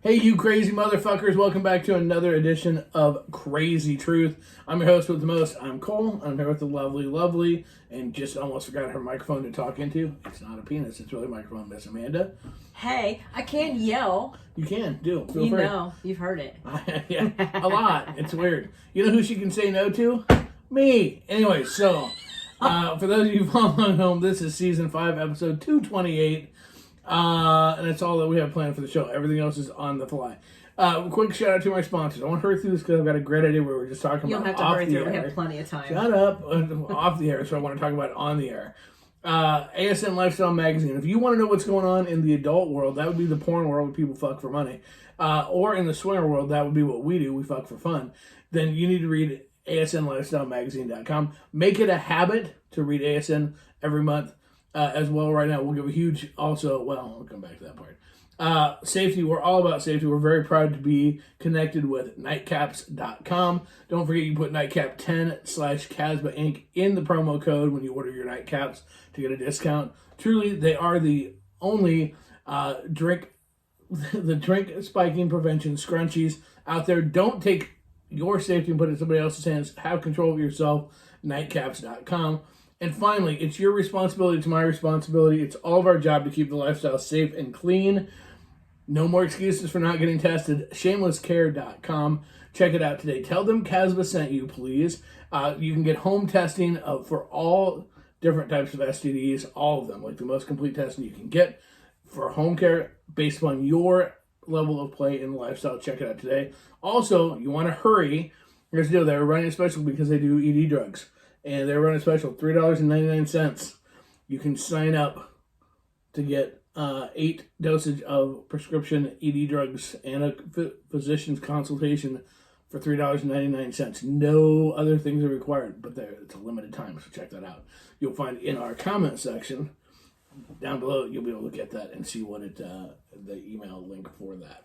Hey, you crazy motherfuckers. Welcome back to another edition of Crazy Truth. I'm your host with the most. I'm Cole. I'm here with the lovely, and just almost forgot her microphone to talk into. It's not a penis. It's really a microphone, Miss Amanda. Hey, I can't yell. You can. Do. Feel you free. know. You've heard it. Yeah, a lot. It's weird. You know who she can say no to? Me. Anyway, so, for those of you following home, this is Season 5, Episode 228. And that's all that we have planned for the show. Everything else is on the fly. Quick shout out to my sponsors. I want to hurry through this because I've got a great idea where we're just talking You about don't have to hurry through. air. We have plenty of time. Shut up. Off the air, so I want to talk about on the air. ASN Lifestyle Magazine. If you want to know what's going on in the adult world, that would be the porn world where people fuck for money. Or in the swinger world, that would be what we do. We fuck for fun. Then you need to read ASNLifestyleMagazine.com. Make it a habit to read ASN every month. As well, right now, we'll give a huge, also, well, I'll come back to that part. Safety, we're all about safety. We're very proud to be connected with nightcaps.com. Don't forget you put nightcap10/Casba Inc. in the promo code when you order your nightcaps to get a discount. Truly, they are the only drink spiking prevention scrunchies out there. Don't take your safety and put it in somebody else's hands. Have control of yourself. Nightcaps.com. And finally, it's your responsibility, it's my responsibility. It's all of our job to keep the lifestyle safe and clean. No more excuses for not getting tested. Shamelesscare.com. Check it out today. Tell them Casba sent you, please. You can get home testing for all different types of STDs, all of them, like the most complete testing you can get for home care based upon your level of play in the lifestyle. Check it out today. Also, you want to hurry. Here's the deal. They're running a special because they do ED drugs. And they're running a special, $3.99. You can sign up to get 8 dosage of prescription ED drugs and a physician's consultation for $3.99. No other things are required, but it's a limited time, so check that out. You'll find in our comment section down below, you'll be able to get that and see what the email link for that.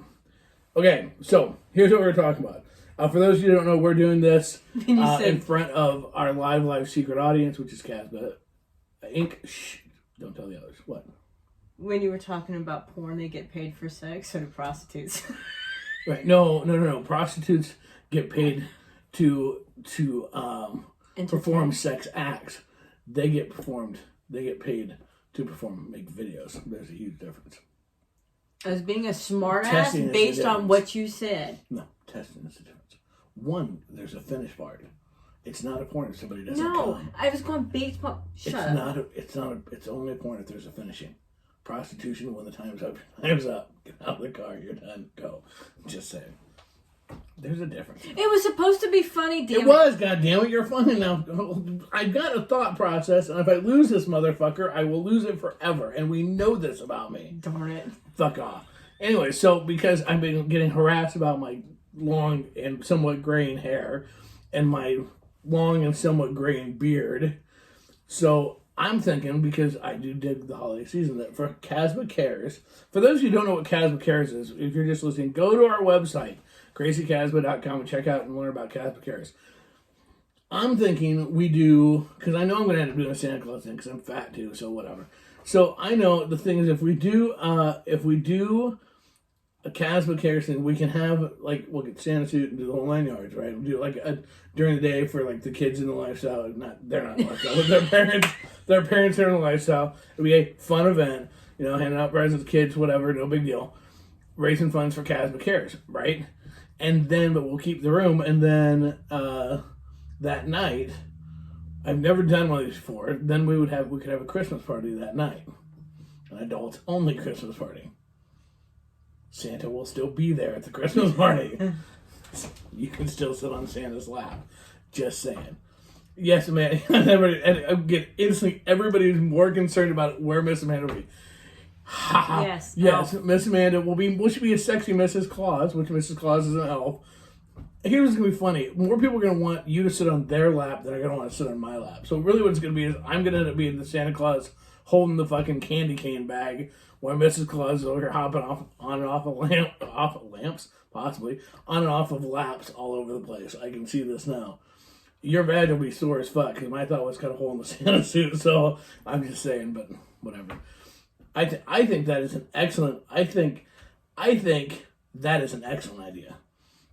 Okay, so here's what we're talking about. For those of you who don't know, we're doing this in front of our live secret audience, which is Casba Inc. Shh, don't tell the others. What? When you were talking about porn, they get paid for sex, or do prostitutes? Right. No. Prostitutes get paid to perform sex acts. They get paid to make videos. There's a huge difference. As being a smart ass based on what you said. No, testing is the difference. One, there's a finish part. It's not a porn if somebody doesn't No, come. I was going based on... Shut up. It's only a porn if there's a finishing. Prostitution, when the time's up, time's up. Get out of the car, you're done, go. Just saying. There's a difference. It was supposed to be funny, damn it. It was, goddammit, you're funny now. I've got a thought process, and if I lose this motherfucker, I will lose it forever. And we know this about me. Darn it. Fuck off. Anyway, so because I've been getting harassed about my long and somewhat graying hair and my long and somewhat graying beard, so I'm thinking, because I do dig the holiday season, that for Casba Cares, for those of you who don't know what Casba Cares is, if you're just listening, go to our website, crazycasba.com, and check out and learn about Casba Cares. I'm thinking we do, because I know I'm going to end up doing a Santa Claus thing, because I'm fat too, so whatever. So I know the thing is, if we do a Casba Cares thing, we can have, like, we'll get Santa suit and do the whole 9 yards, right? We'll do, like, during the day for, like, the kids in the lifestyle. They're not in the lifestyle, but their parents are in the lifestyle. It'll be a fun event, handing out presents to kids, whatever, no big deal. Raising funds for Casba Cares, right? And then, but we'll keep the room, and then that night, I've never done one of these before, then we could have a Christmas party that night. An adults-only Christmas party. Santa will still be there at the Christmas party. You can still sit on Santa's lap. Just saying. Yes, man. Everybody's more concerned about where Miss Amanda will be. Yes. Yes, Miss Amanda should be a sexy Mrs. Claus, which Mrs. Claus is an elf. Here's what's going to be funny. More people are going to want you to sit on their lap than are going to want to sit on my lap. So really what it's going to be is I'm going to end up being the Santa Claus holding the fucking candy cane bag while Mrs. Claus is over here hopping on and off of lamps, possibly, on and off of laps all over the place. I can see this now. Your vag will be sore as fuck, because my thought was kind of holding the Santa suit, so I'm just saying, but whatever. I think that is an excellent, I think that is an excellent idea.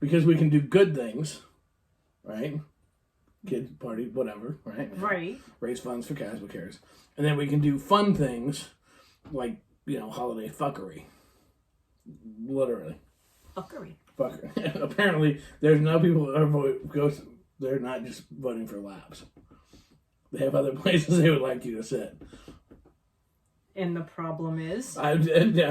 Because we can do good things, right? Kid party, whatever, right? Right. Raise funds for Casba Cares. And then we can do fun things like, holiday fuckery. Literally. Fuckery. Apparently, there's no people that they're not just voting for laps. They have other places they would like you to sit. And the problem is? I'm just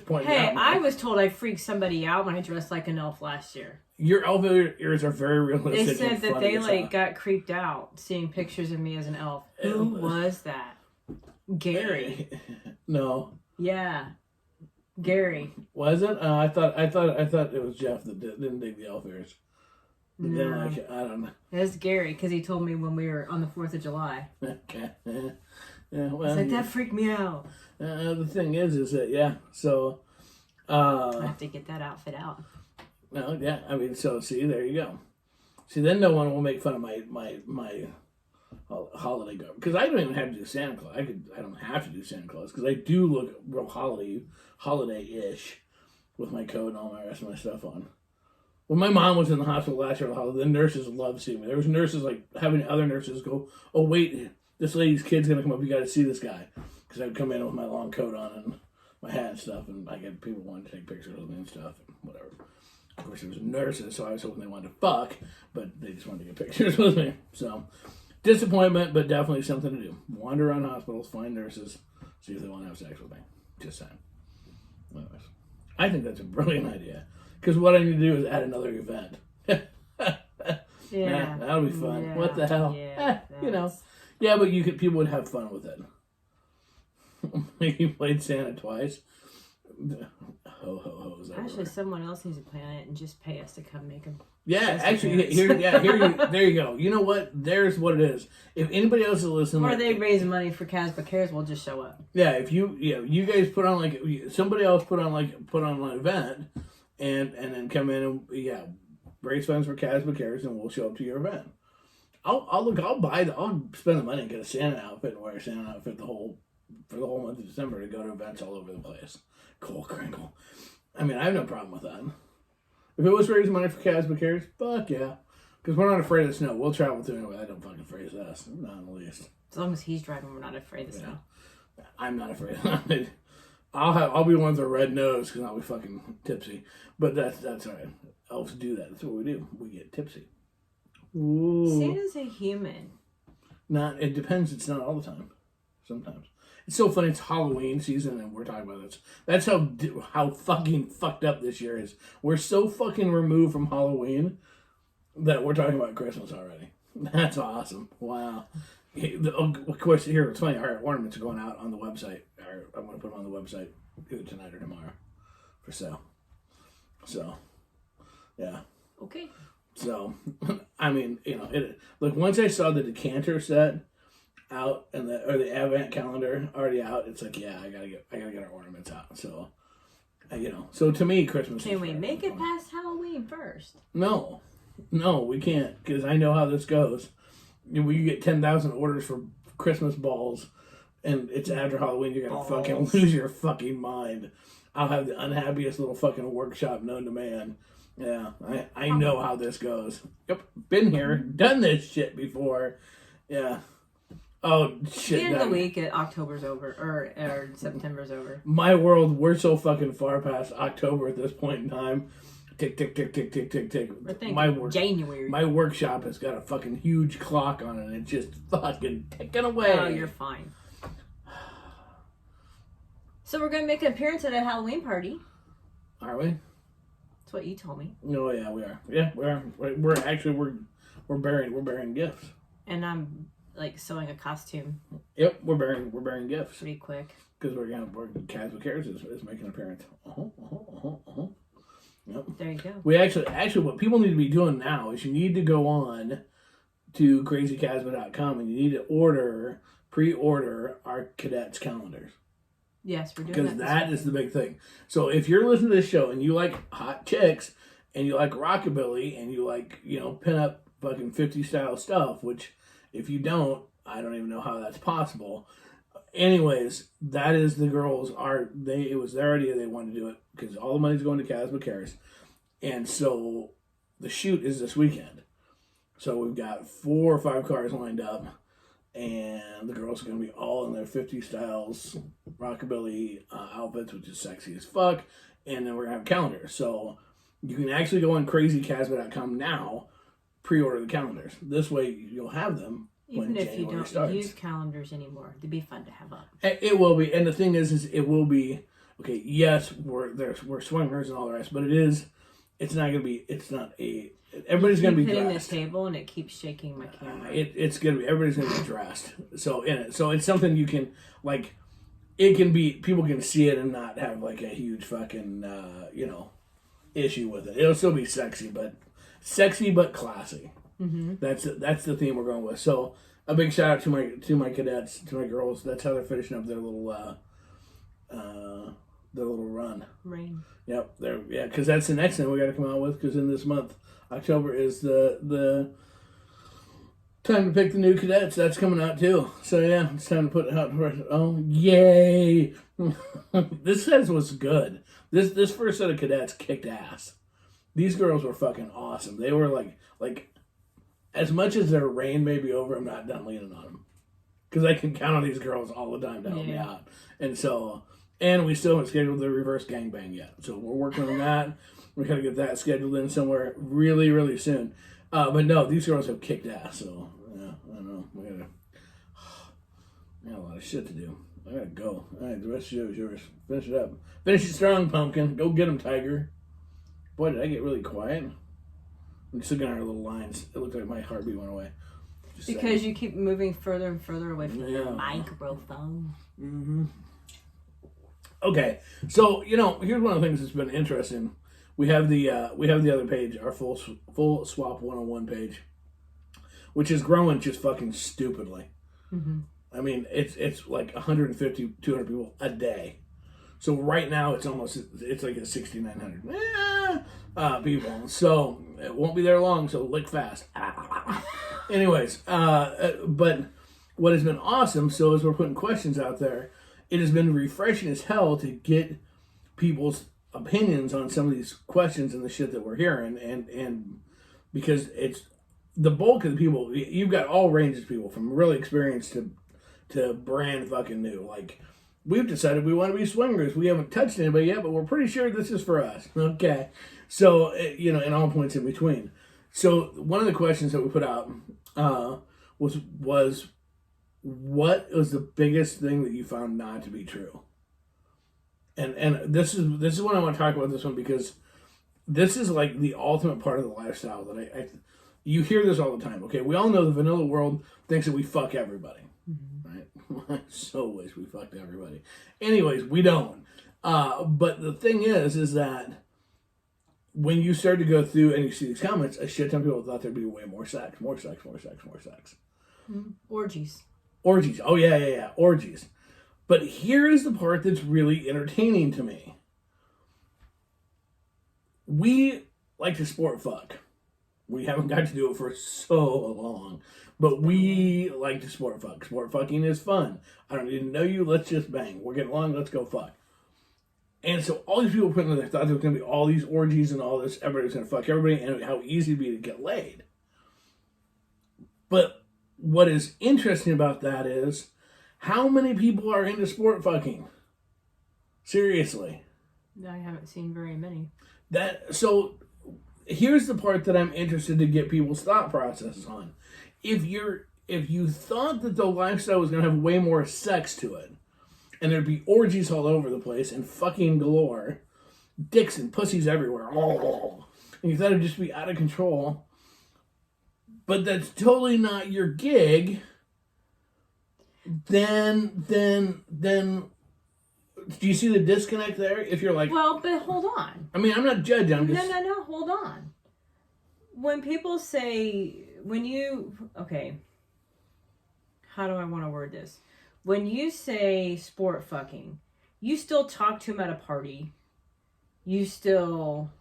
pointing out. Hey, I was told I freaked somebody out when I dressed like an elf last year. Your elf ears are very realistic. They said that they got creeped out seeing pictures of me as an elf. Who was that? Gary. No. Yeah. Gary. Was it? I thought it was Jeff that didn't dig the elf ears. No. I don't know. It was Gary because he told me when we were on the 4th of July. Okay. Yeah, well, He's like, that freaked me out. The thing is that so. I have to get that outfit out. No, yeah. I mean, so see, there you go. See, then no one will make fun of my holiday garb because I don't even have to do Santa Claus. I don't have to do Santa Claus because I do look real holiday-ish with my coat and all my rest of my stuff on. When my mom was in the hospital last year, the nurses loved seeing me. There was nurses like having other nurses go, "Oh wait, this lady's kid's gonna come up. You got to see this guy," because I'd come in with my long coat on and my hat and stuff, and I get people wanting to take pictures of me and stuff and whatever. Of course, it was nurses, so I was hoping they wanted to fuck, but they just wanted to get pictures with me. So, disappointment, but definitely something to do. Wander around hospitals, find nurses, see if they want to have sex with me. Just saying. Anyways, I think that's a brilliant idea. Because what I need to do is add another event. Yeah. That'll be fun. Yeah. What the hell? Yeah, Yeah, but people would have fun with it. You played Santa twice. Ho-ho-ho's everywhere. Actually, someone else needs to plan it and just pay us to come make them. Yeah, actually, there you go. You know what? There's what it is. If anybody else is listening, or they raise money for Casba Cares, we'll just show up. Yeah, if you guys put on somebody else put on an event, and then come in and raise funds for Casba Cares, and we'll show up to your event. I'll spend the money and get a Santa outfit and wear a Santa outfit for the whole month of December to go to events all over the place. Cool crinkle. I mean, I have no problem with that. If it was raising money for Casba Cares, fuck yeah. Because we're not afraid of the snow. We'll travel through anyway. I don't fucking afraid of us. Not in the least. As long as he's driving, we're not afraid of snow. I'm not afraid of it. I'll be one with a red nose because I'll be fucking tipsy. But that's all right. Elves do that. That's what we do. We get tipsy. Ooh. Santa's a human. It depends. It's not all the time. Sometimes. It's so funny. It's Halloween season, and we're talking about this. That's how fucking fucked up this year is. We're so fucking removed from Halloween that we're talking about Christmas already. That's awesome. Wow. Of course, here it's funny. Our ornaments are going out on the website. I'm going to put them on the website either tonight or tomorrow for sale. So, yeah. Okay. So, I mean, look. Once I saw the decanter set out and the Advent calendar already out, it's like, yeah, I gotta get our ornaments out. So, so to me, Christmas. Can we make it past Halloween first? No, we can't because I know how this goes. You get 10,000 orders for Christmas balls, and it's after Halloween. You're gonna fucking lose your fucking mind. I'll have the unhappiest little fucking workshop known to man. Yeah, I know how this goes. Yep, been here, done this shit before. Yeah. Oh shit! The end of the week, October's over, or September's over. My world, we're so fucking far past October at this point in time. Tick, tick, tick, tick, tick, tick, tick. January. My workshop has got a fucking huge clock on it, and it's just fucking ticking away. Oh, you're fine. So we're gonna make an appearance at a Halloween party. Are we? That's what you told me. Oh yeah, we are. Yeah, we are. We're bearing gifts. And I'm like sewing a costume. Yep, we're bearing gifts. Pretty quick. Because Casba Cares is making an appearance. Yep. There you go. We actually, what people need to be doing now is you need to go on to crazycasba.com and you need to pre-order our cadets calendars. Yes, we're doing that. Because that is the big thing. So if you're listening to this show and you like hot chicks and you like rockabilly and you like, pin up fucking 50 style stuff, which if you don't, I don't even know how that's possible. Anyways, that is the girls it was their idea. They wanted to do it because all the money's going to Casba Cares. And so the shoot is this weekend. So we've got 4 or 5 cars lined up, and the girls are going to be all in their 50 styles rockabilly outfits, which is sexy as fuck. And then we're going to have calendars. So you can actually go on crazycasba.com now, pre-order the calendars. This way you'll have them. Even if you don't use calendars anymore, they'd be fun to have up. It will be. And the thing is it will be, okay, yes, we're swingers and all the rest, but it's not going to be, everybody's going to be dressed. Hitting the table and it keeps shaking my camera. It's going to be, everybody's going to be dressed. So it's something you can, like, it can be, people can see it and not have, like, a huge fucking, issue with it. It'll still be sexy but classy. Mm-hmm. That's the theme we're going with. So a big shout out to my cadets, to my girls. That's how they're finishing up their little run. Rain. Yep. Because that's the next thing we got to come out with. Because in this month, October is the time to pick the new cadets. That's coming out too. So yeah, it's time to put it out. Oh yay! This set was good. This first set of cadets kicked ass. These girls were fucking awesome. They were like. As much as their reign may be over, I'm not done leaning on them. Because I can count on these girls all the time to help me out. And so, and we still haven't scheduled the reverse gangbang yet. So we're working on that. We're going to get that scheduled in somewhere really, really soon. But no, these girls have kicked ass. So, yeah, I don't know. I got a lot of shit to do. I got to go. All right, the rest of the show is yours. Finish it up. Finish it strong, Pumpkin. Go get them, Tiger. Boy, did I get really quiet. I'm just looking at our little lines. It looked like my heartbeat went away. Because you keep moving further and further away from the microphone. Mm-hmm. Okay, so here's one of the things that's been interesting. We have the other page, our full swap 101 page, which is growing just fucking stupidly. Mm-hmm. I mean, it's like 150, 200 people a day. So right now it's like at 6,900 people. So it won't be there long. So lick fast. Anyways, but what has been awesome. So as we're putting questions out there, it has been refreshing as hell to get people's opinions on some of these questions and the shit that we're hearing, and because it's the bulk of the people. You've got all ranges of people, from really experienced to brand fucking new. Like, we've decided we want to be swingers. We haven't touched anybody yet, but we're pretty sure this is for us. Okay. So, and all points in between. So, one of the questions that we put out was what was the biggest thing that you found not to be true? And this is what I want to talk about this one, because this is like the ultimate part of the lifestyle that you hear this all the time. Okay, we all know the vanilla world thinks that we fuck everybody. Mm-hmm. Right? I so wish we fucked everybody. Anyways, we don't. But the thing is that when you start to go through and you see these comments, a shit ton of people thought there'd be way more sex. Mm-hmm. Orgies. Oh, yeah. Orgies. But here is the part that's really entertaining to me. We like to sport fuck. We haven't got to do it for so long. But we like to sport fuck. Sport fucking is fun. I don't even know you. Let's just bang. We're getting along. Let's go fuck. And so all these people putting in their thoughts there was going to be all these orgies and all this. Everybody's going to fuck everybody, and how easy it'd be to get laid. But what is interesting about that is how many people are into sport fucking? Seriously. I haven't seen very many. So here's the part that I'm interested to get people's thought processes on. If you thought that the lifestyle was going to have way more sex to it, and there'd be orgies all over the place and fucking galore, dicks and pussies everywhere, and you thought it'd just be out of control, but that's totally not your gig, then do you see the disconnect there? If you're like, well, but hold on. I mean, I'm not judging. I'm just... No, hold on. When people say, how do I want to word this? When you say sport fucking, you still talk to them at a party. You still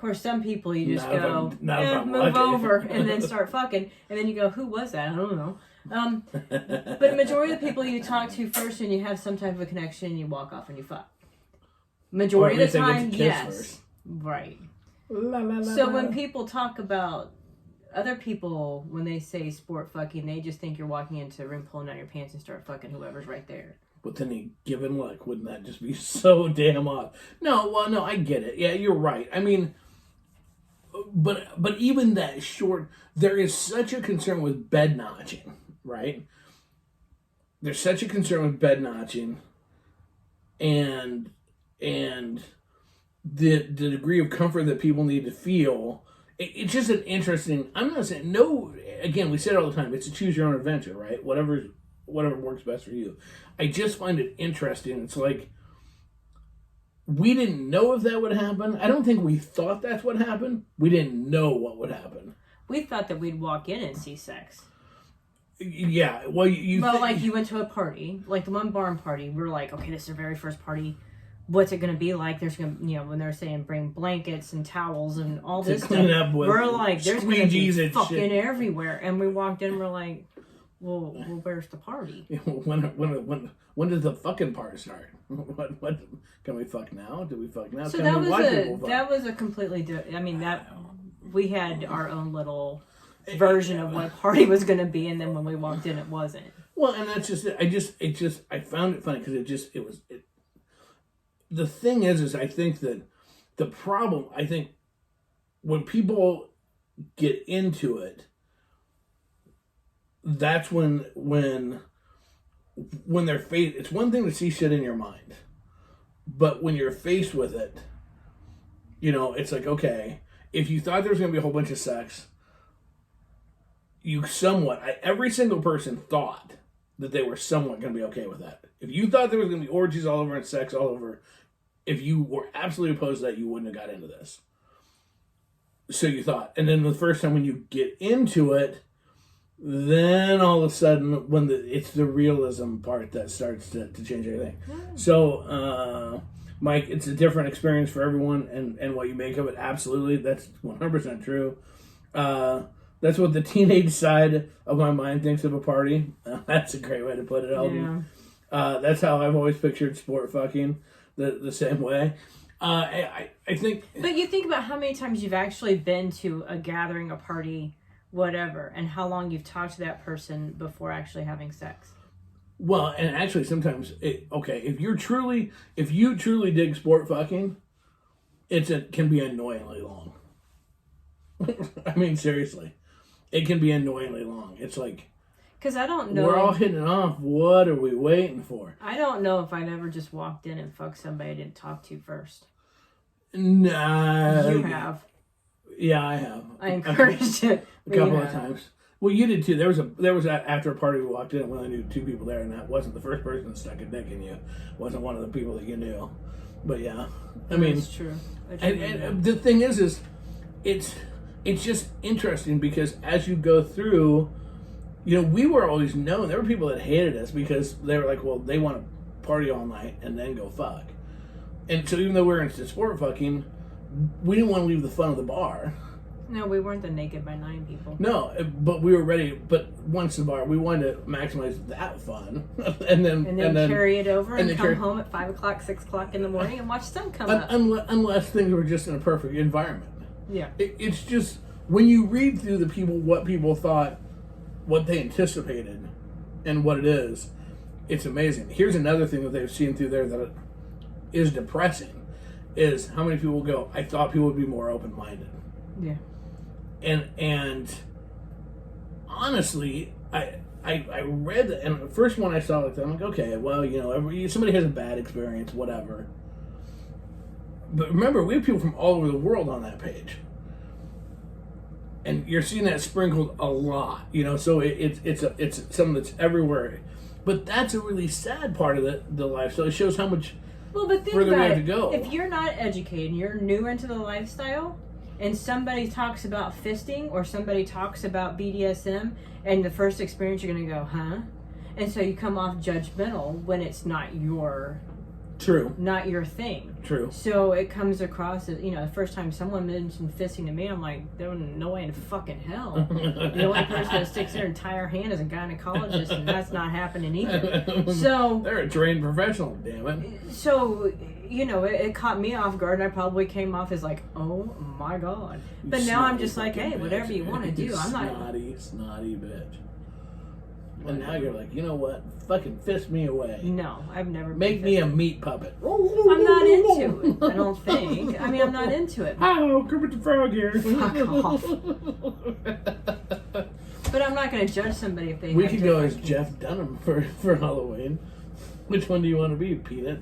course, some people you just Not if go, I'm- not if I'm move lucky." over, and then start fucking, and then you go, who was that? I don't know. But the majority of the people you talk to first, and you have some type of a connection, you walk off and you fuck. Majority of the time, yes, first. right. La, la, la, So la. when people talk about other people, when they say sport fucking, they just think you're walking into a room, pulling out your pants, and start fucking whoever's right there. But then, given luck, wouldn't that just be so damn odd? No, well, no, I get it. Yeah, you're right. I mean, but even that short, there is such a concern with bed notching, right? There's such a concern with bed notching, and the degree of comfort that people need to feel. It's just an interesting. I'm not saying no. Again, we say it all the time. It's a choose your own adventure, right? Whatever works best for you. I just find it interesting. It's like we didn't know if that would happen. I don't think we thought that's what happened. We didn't know what would happen. We thought that we'd walk in and see sex. Yeah, well, like you went to a party, like the one barn party. We were like, okay, this is our very first party. What's it going to be like? There's going to, when they're saying bring blankets and towels and all this to clean stuff, up with we're like, there's going to be and fucking shit. everywhere. And we walked in, we're like, well, where's the party? When does the fucking part start? What can we fuck now? Do we fuck now? So Can that we was watch people fuck? that was a completely we had our own little version of what a party was going to be, and then when we walked in, it wasn't. Well, and that's just it. I found it funny because the thing is I think that the problem, I think when people get into it, that's when they're faced. It's one thing to see shit in your mind, but when you're faced with it, it's like, okay, if you thought there was going to be a whole bunch of sex, every single person thought that they were somewhat going to be okay with that. If you thought there was going to be orgies all over and sex all over, if you were absolutely opposed to that, you wouldn't have got into this. So you thought. And then the first time when you get into it, then all of a sudden, it's the realism part that starts to change everything. So, Mike, it's a different experience for everyone, and what you make of it, absolutely, that's 100% true. That's what the teenage side of my mind thinks of a party. That's a great way to put it, Eldon. Yeah. That's how I've always pictured sport fucking, the same way. I think... But you think about how many times you've actually been to a gathering, a party, whatever, and how long you've talked to that person before actually having sex. Well, and actually sometimes, if you truly dig sport fucking, it can be annoyingly long. I mean, seriously. It can be annoyingly long. It's like... Because I don't know... We're all hitting it off. What are we waiting for? I don't know if I've ever just walked in and fucked somebody I didn't talk to first. Nah. You have. Yeah, I have. I encouraged it. A couple of times. Well, you did too. There was after a party we walked in and we only knew 2 people there, and that wasn't the first person that stuck a dick in you. Wasn't one of the people that you knew. But yeah, I mean, it's true. And the thing is it's just interesting because as you go through, we were always known. There were people that hated us because they were like, well, they want to party all night and then go fuck. And so even though we were into sport fucking, we didn't want to leave the fun of the bar. No, we weren't the naked by 9 people. No, but we were ready. But once the bar, we wanted to maximize that fun, and then carry it over and come home at 5 o'clock, 6 o'clock in the morning and watch the sun come up. Unless things were just in a perfect environment. Yeah, it's just when you read through what people thought, what they anticipated, and what it is, it's amazing. Here's another thing that they've seen through there that is depressing: is how many people go, I thought people would be more open-minded. Yeah. And honestly, I read that, and the first one I saw like that, I'm like, okay, well, somebody has a bad experience, whatever. But remember, we have people from all over the world on that page, and you're seeing that sprinkled a lot, So it's something that's everywhere. But that's a really sad part of the lifestyle. It shows how much but think further we about have it. to go. If you're not educated, and you're new into the lifestyle, and somebody talks about fisting or somebody talks about BDSM, and the first experience you're going to go, huh? And so you come off judgmental when it's not your True. Not your thing. True. So it comes across as, the first time someone mentioned fisting to me, I'm like, there's no way in fucking hell. The only person that sticks their entire hand is a gynecologist, and that's not happening either. So they're a trained professional, damn it. So, it caught me off guard, and I probably came off as like, oh my God. But You now I'm snotty just like, hey, fucking whatever bitch. you want to do. I'm not. Snotty bitch. And now you're like, you know what? Fucking fist me away. No, I've never. Make me a meat puppet. I'm not into it. I don't think. I mean, I'm not into it. Hello, Kermit the Frog here. Fuck off. But I'm not going to judge somebody if they. We could go as Jeff Dunham for Halloween. Which one do you want to be, Peanut?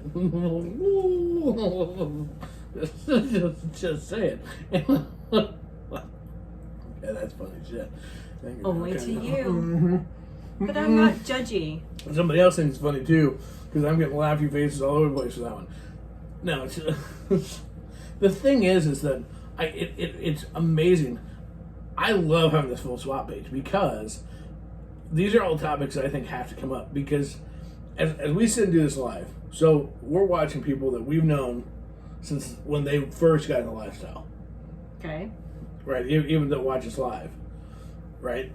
just say it. Yeah, that's funny shit. Only to you. But I'm not judgy. Somebody else thinks it's funny too, because I'm getting laughy faces all over the place for that one. No, it's, the thing is that it's amazing. I love having this full swap page because these are all topics that I think have to come up because as we sit and do this live, so we're watching people that we've known since when they first got in the lifestyle. Okay. Right, even that watch us live. Right,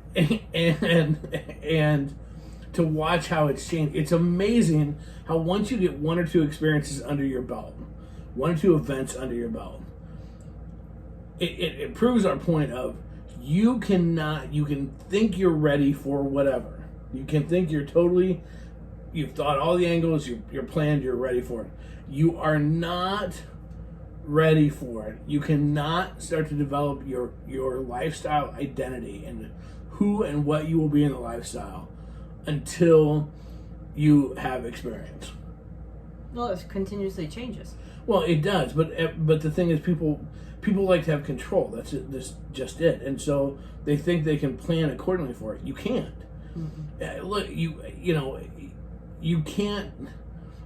and to watch how it's changed. It's amazing how once you get one or two experiences under your belt, one or two events under your belt, it proves our point of you can think you're ready for whatever. You can think you've thought all the angles, you're planned, you're ready for it. You are not ready for it. You cannot start to develop your lifestyle identity and who and what you will be in the lifestyle until you have experience. Well, it continuously changes. Well, it does, but the thing is, people like to have control. That's just it, and so they think they can plan accordingly for it. You can't. Mm-hmm. Look, you can't.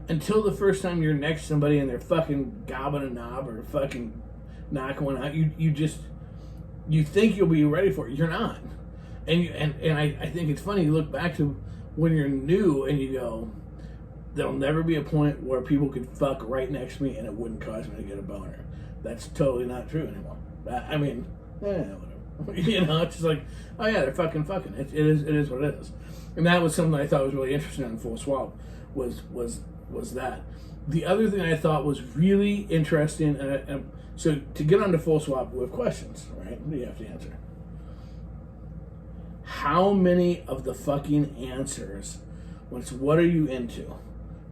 Until the first time you're next to somebody and they're fucking gobbing a knob or fucking knocking one out, you think you'll be ready for it. You're not. And I think it's funny, you look back to when you're new and you go, there'll never be a point where people could fuck right next to me and it wouldn't cause me to get a boner. That's totally not true anymore. I mean, whatever. It's just like, oh yeah, they're fucking. It is what it is. And that was something I thought was really interesting on Full Swap was that. The other thing I thought was really interesting, and so to get onto Full Swap, we have questions, right? What do you have to answer? How many of the fucking answers was what are you into?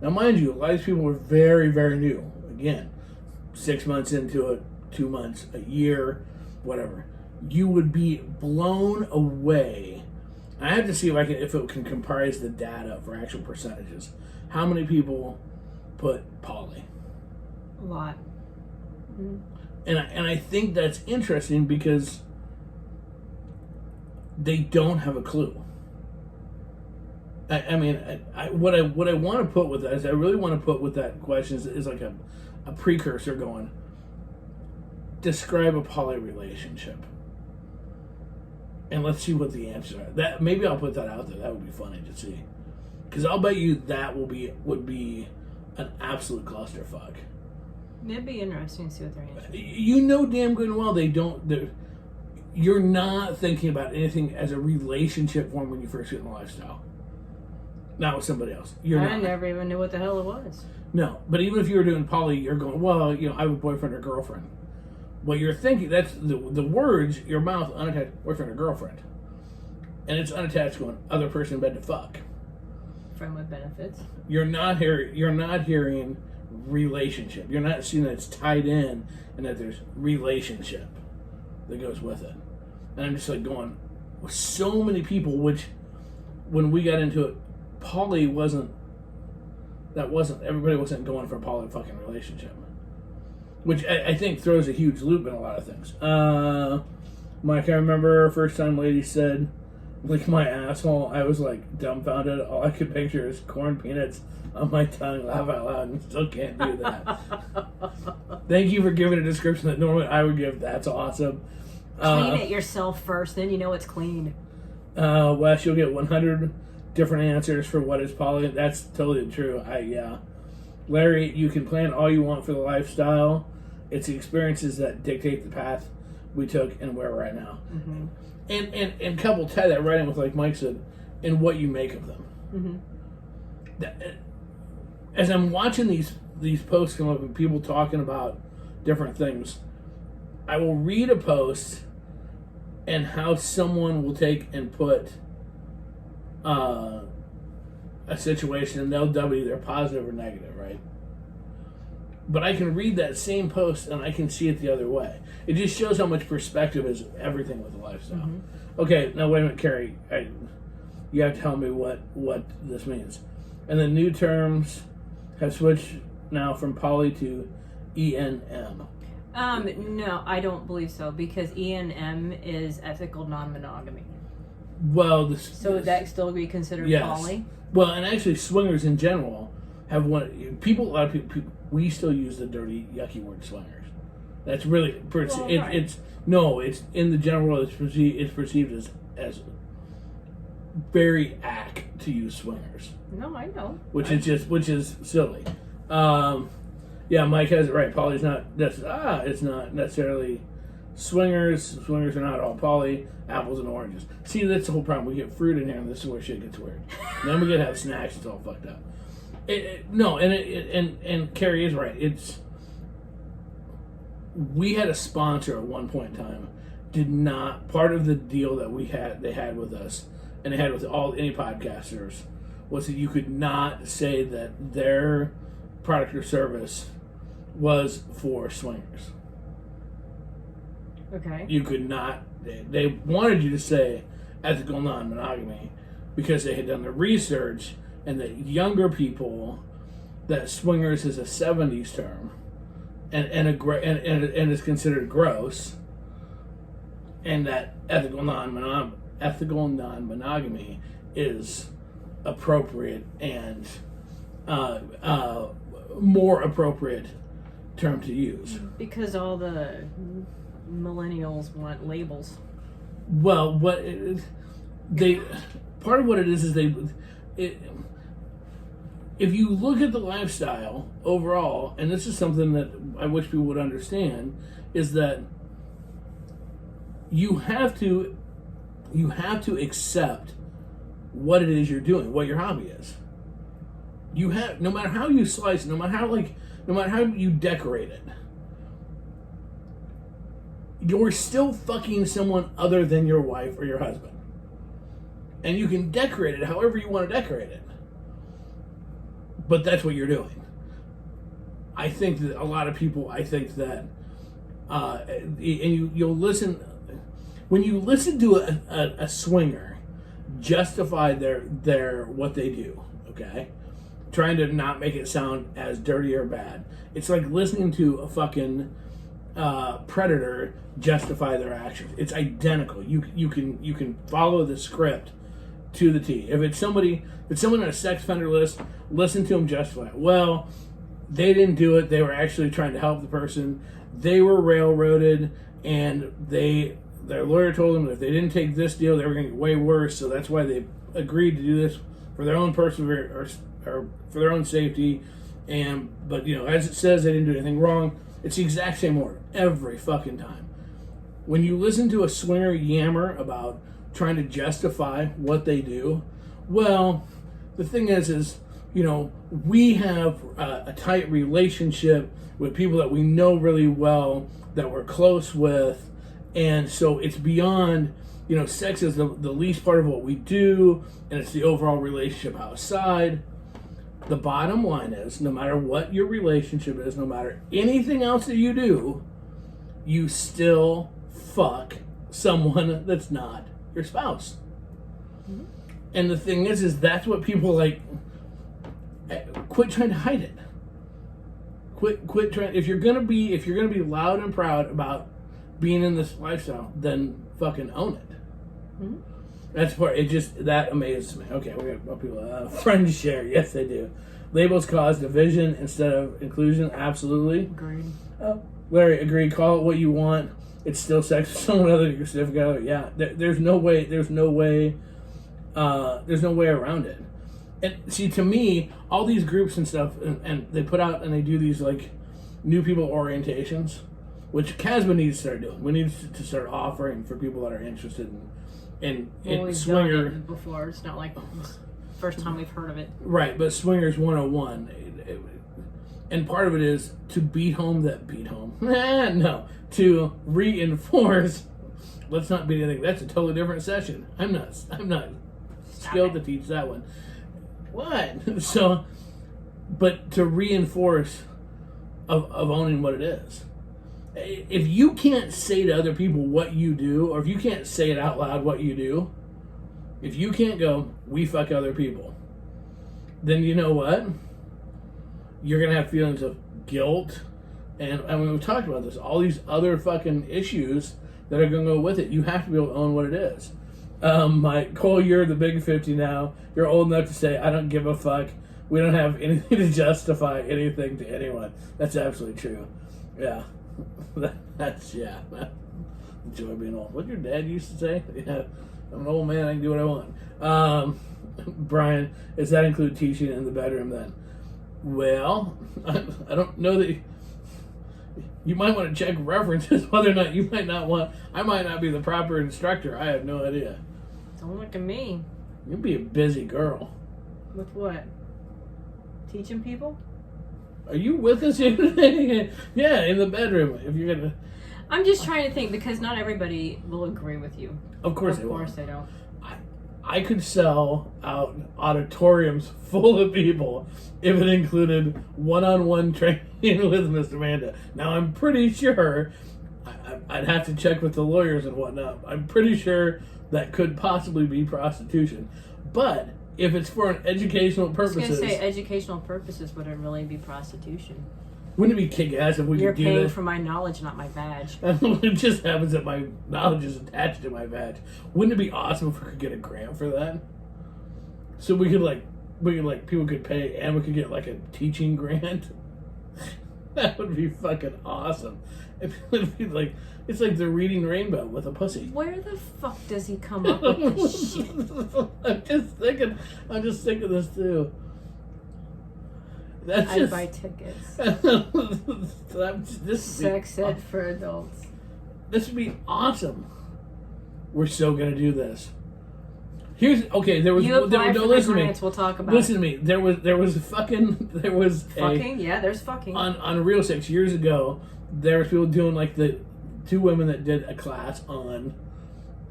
Now, mind you, a lot of these people were very, very new. Again, 6 months into it, 2 months, a year, whatever. You would be blown away. I have to see if it can comprise the data for actual percentages. How many people put poly? A lot. Mm-hmm. And I think that's interesting because they don't have a clue. I mean, what I want to put with that is I really want to put with that question is like a precursor going. Describe a poly relationship, and let's see what the answers are. That maybe I'll put that out there. That would be funny to see, because I'll bet you that would be an absolute clusterfuck. It'd be interesting to see what their answer. You know damn good and well they don't. You're not thinking about anything as a relationship form when you first get in the lifestyle. Not with somebody else. I never even knew what the hell it was. No, but even if you were doing poly, you're going, well, I have a boyfriend or girlfriend. Well, you're thinking, that's the words, your mouth, unattached, boyfriend or girlfriend. And it's unattached going, other person in bed to fuck. Friend with benefits. You're not hearing relationship. You're not seeing that it's tied in and that there's relationship that goes with it. And I'm just like going, with so many people, which when we got into it, poly everybody wasn't going for a poly fucking relationship. Which I think throws a huge loop in a lot of things. Mike, I remember first time lady said, lick my asshole, I was like dumbfounded. All I could picture is corn peanuts on my tongue, laugh out loud, and still can't do that. Thank you for giving a description that normally I would give. That's awesome. Clean it yourself first, then you know it's clean. Wes, you'll get 100 different answers for what is poly. That's totally true. Larry, you can plan all you want for the lifestyle. It's the experiences that dictate the path we took and where we're at now. Mm-hmm. And couple tie that right in with, like Mike said, and what you make of them. Mm-hmm. As I'm watching these posts come up and people talking about different things, I will read a post and how someone will take and put a situation and they'll W either positive or negative, right? But I can read that same post and I can see it the other way. It just shows how much perspective is everything with the lifestyle. Mm-hmm. Okay, now wait a minute, Carrie. You have to tell me what this means. And the new terms have switched now from poly to ENM. No, I don't believe so, because ENM is ethical non-monogamy. Well, so would that still be considered poly? Well, and actually, swingers in general have one. A lot of people. We still use the dirty, yucky word swingers. That's really Right. It's in the general world. It's perceived as very ack to use swingers. No, I know. Which is silly. Yeah, Mike has it right. Poly's not. It's not necessarily swingers. Swingers are not all poly. Apples and oranges. See, that's the whole problem. We get fruit in here, and this is where shit gets weird. And then we get to have snacks. It's all fucked up. And Carrie is right. We had a sponsor at one point in time. Part of the deal that they had with us, and they had with any podcasters, was that you could not say that their product or service was for swingers. Okay. You could not. They wanted you to say ethical non-monogamy because they had done the research and that younger people, that swingers is a 70s term and is considered gross, and that ethical non-monogamy is appropriate and more appropriate term to use. Because all the millennials want labels. Well, part of what it is if you look at the lifestyle overall, and this is something that I wish people would understand, is that you have to accept what it is you're doing, what your hobby is. You have, no matter how you slice it, no matter how you decorate it, you're still fucking someone other than your wife or your husband. And you can decorate it however you want to decorate it. But that's what you're doing. I think that a lot of people, and you'll listen, when you listen to a swinger justify their what they do, okay? Trying to not make it sound as dirty or bad. It's like listening to a fucking predator justify their actions. It's identical. You can follow the script to the T. If it's someone on a sex offender list, listen to them justify it. Well, they didn't do it. They were actually trying to help the person. They were railroaded, and their lawyer told them that if they didn't take this deal, they were going to get way worse. So that's why they agreed to do this for their own or for their own safety. But as it says, they didn't do anything wrong. It's the exact same order every fucking time. When you listen to a swinger yammer about trying to justify what they do, well, the thing is we have a tight relationship with people that we know really well, that we're close with, and so it's beyond, sex is the least part of what we do, and it's the overall relationship outside. The bottom line is, no matter what your relationship is, no matter anything else that you do, you still fuck someone that's not your spouse. Mm-hmm. And the thing is that's what people like. Quit trying to hide it. Quit trying. If you're gonna be loud and proud about being in this lifestyle, then fucking own it. Mm-hmm. That's part. That amazes me. Okay, we got more people. Friends share. Yes, they do. Labels cause division instead of inclusion. Absolutely. Agreed. Oh, Larry, agreed. Call it what you want. It's still sex with someone other than your significant other. Yeah, there's no way. There's no way around it. And see, to me, all these groups and stuff, and they put out and they do these like new people orientations, which Casba needs to start doing. We need to start offering for people that are interested in we've swinger. done it before. It's not like it's the first time we've heard of it. Right, but Swingers 101. And part of it is to beat home. No, to reinforce. Let's not beat anything. That's a totally different session. I'm not skilled to teach that one. What? So, but to reinforce of owning what it is. If you can't say to other people what you do, or if you can't say it out loud what you do, if you can't go, we fuck other people, then you know what? You're going to have feelings of guilt. And I mean, we talked about this. All these other fucking issues that are going to go with it. You have to be able to own what it is. Cole, you're the big 50 now. You're old enough to say, I don't give a fuck. We don't have anything to justify anything to anyone. That's absolutely true. Yeah. Yeah. Enjoy being old. What your dad used to say? Yeah. I'm an old man. I can do what I want. Brian, does that include teaching in the bedroom then? Well, I don't know that you might want to check references whether or not you might not want. I might not be the proper instructor. I have no idea. Don't look at me. You'll be a busy girl. With what? Teaching people? Are you with us here today? Yeah, in the bedroom. If you're gonna. I'm just trying to think because not everybody will agree with you. Of course they don't. I could sell out auditoriums full of people if it included one-on-one training with Miss Amanda. Now, I'm pretty sure, I'd have to check with the lawyers and whatnot, I'm pretty sure that could possibly be prostitution. But if it's for an educational purposes... I was going to say educational purposes, would it really be prostitution? Wouldn't it be kick-ass if we You're could do that? You're paying for my knowledge, not my badge. It just happens that my knowledge is attached to my badge. Wouldn't it be awesome if we could get a grant for that? So we could people could pay and we could get like a teaching grant. That would be fucking awesome. It would be like, it's like the Reading Rainbow with a pussy. Where the fuck does he come up with this shit? I'm just thinking this too. I'd buy tickets. Sex ed for adults. This would be awesome. We're so gonna do this. There was you apply for listen the to me. We'll talk about listen to me. There was fucking yeah, there's fucking on Real 6 years ago. There was people doing like the two women that did a class on